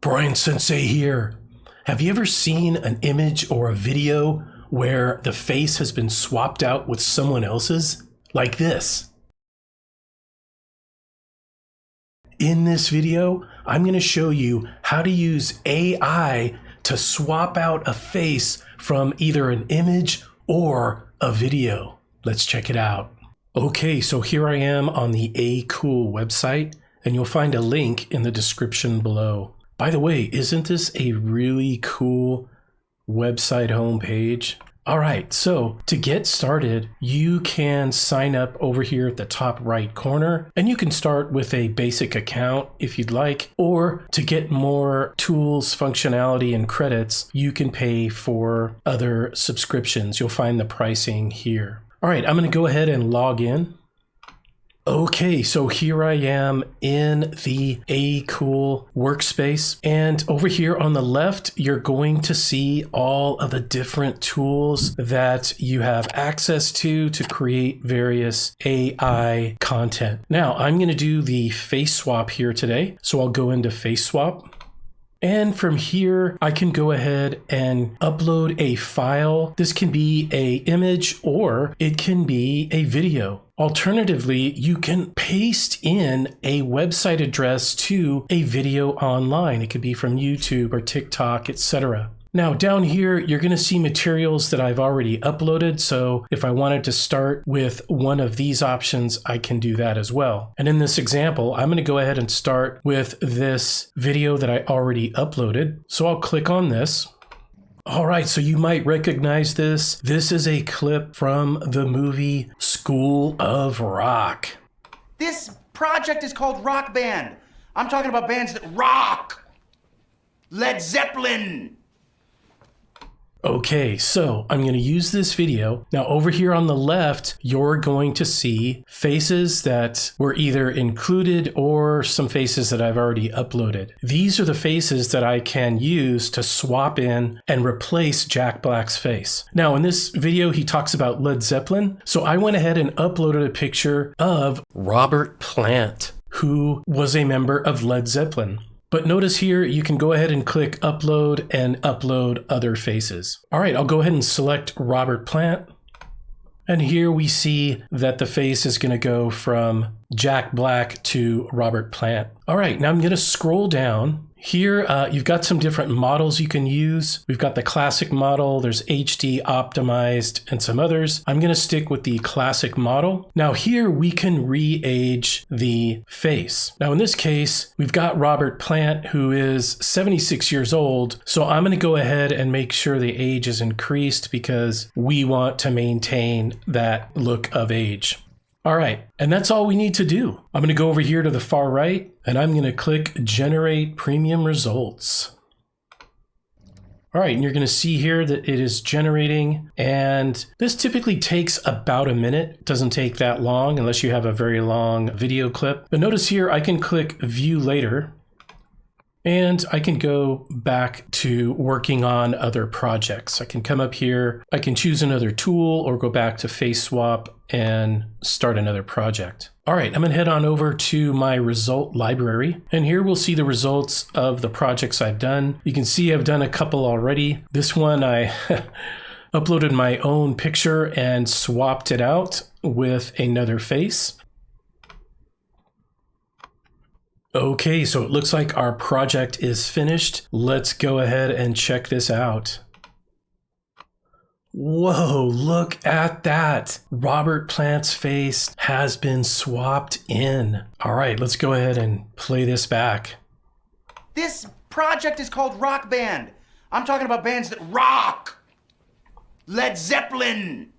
Brian Sensei here. Have you ever seen an image or a video where the face has been swapped out with someone else's? Like this. In this video, I'm going to show you how to use AI to swap out a face from either an image or a video. Let's check it out. Okay, so here I am on the AKOOL website, and you'll find a link in the description below. By the way, isn't this a really cool website homepage? All right, so to get started, you can sign up over here at the top right corner, and you can start with a basic account if you'd like, or to get more tools, functionality, and credits, you can pay for other subscriptions. You'll find the pricing here. All right, I'm gonna go ahead and log in. Okay, so here I am in the AKOOL workspace, and over here on the left, you're going to see all of the different tools that you have access to create various AI content. Now, I'm going to do the face swap here today, so I'll go into face swap. And from here, I can go ahead and upload a file. This can be an image or it can be a video. Alternatively, you can paste in a website address to a video online. It could be from YouTube or TikTok, etc. Now down here, you're going to see materials that I've already uploaded. So if I wanted to start with one of these options, I can do that as well. And in this example, I'm going to go ahead and start with this video that I already uploaded. So I'll click on this. All right, so you might recognize this. This is a clip from the movie School of Rock. This project is called Rock Band. I'm talking about bands that rock. Led Zeppelin. Okay, so I'm going to use this video. Now over here on the left, you're going to see faces that were either included or some faces that I've already uploaded. These are the faces that I can use to swap in and replace Jack Black's face. Now in this video, he talks about Led Zeppelin. So I went ahead and uploaded a picture of Robert Plant, who was a member of Led Zeppelin. But notice here, you can go ahead and click upload and upload other faces. All right, I'll go ahead and select Robert Plant. And here we see that the face is going to go from Jack Black to Robert Plant. All right, now I'm going to scroll down. Here, you've got some different models you can use. We've got the classic model, there's HD optimized and some others. I'm going to stick with the classic model. Now here we can re-age the face. Now in this case, we've got Robert Plant, who is 76 years old. So I'm going to go ahead and make sure the age is increased because we want to maintain that look of age. All right, and that's all we need to do. I'm going to go over here to the far right, and I'm going to click Generate Premium Results. All right, and you're going to see here that it is generating, and this typically takes about a minute. It doesn't take that long unless you have a very long video clip. But notice here, I can click View Later, and I can go back to working on other projects. I can come up here, I can choose another tool or go back to Face Swap and start another project. All right, I'm gonna head on over to my result library, and here we'll see the results of the projects I've done. You can see I've done a couple already. This one I uploaded my own picture and swapped it out with another face. Okay, so it looks like our project is finished. Let's go ahead and check this out. Whoa, look at that. Robert Plant's face has been swapped in. All right, let's go ahead and play this back. This project is called Rock Band. I'm talking about bands that rock. Led Zeppelin.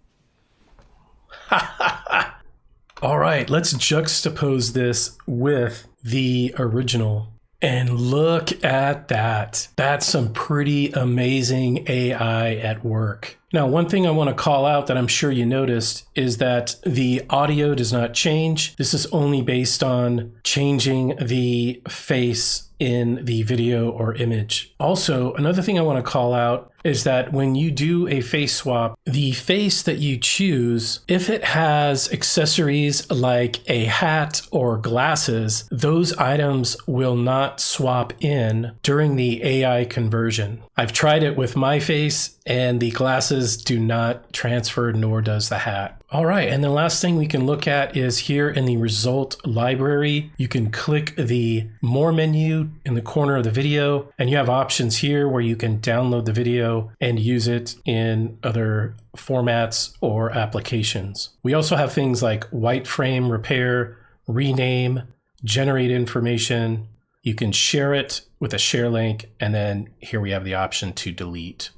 All right, let's juxtapose this with the original. And look at that. That's some pretty amazing AI at work. Now, one thing I want to call out that I'm sure you noticed is that the audio does not change. This is only based on changing the face in the video or image. Also, another thing I want to call out is that when you do a face swap, the face that you choose, if it has accessories like a hat or glasses, those items will not swap in during the AI conversion. I've tried it with my face and the glasses do not transfer, nor does the hat. All right, and the last thing we can look at is here in the result library. You can click the More menu in the corner of the video, and you have options here where you can download the video and use it in other formats or applications. We also have things like white frame repair, rename, generate information. You can share it with a share link, and then here we have the option to delete.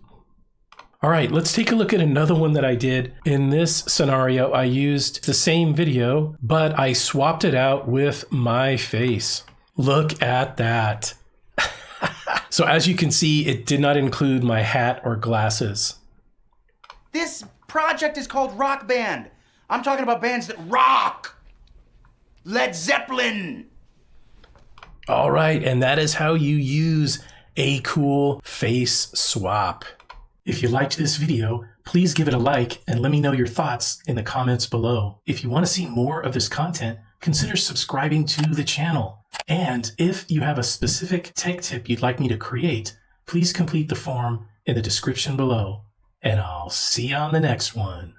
All right, let's take a look at another one that I did. In this scenario, I used the same video, but I swapped it out with my face. Look at that. So as you can see, it did not include my hat or glasses. This project is called Rock Band. I'm talking about bands that rock. Led Zeppelin. All right, and that is how you use AKOOL face swap. If you liked this video, please give it a like and let me know your thoughts in the comments below. If you want to see more of this content, consider subscribing to the channel. And if you have a specific tech tip you'd like me to create, please complete the form in the description below. And I'll see you on the next one.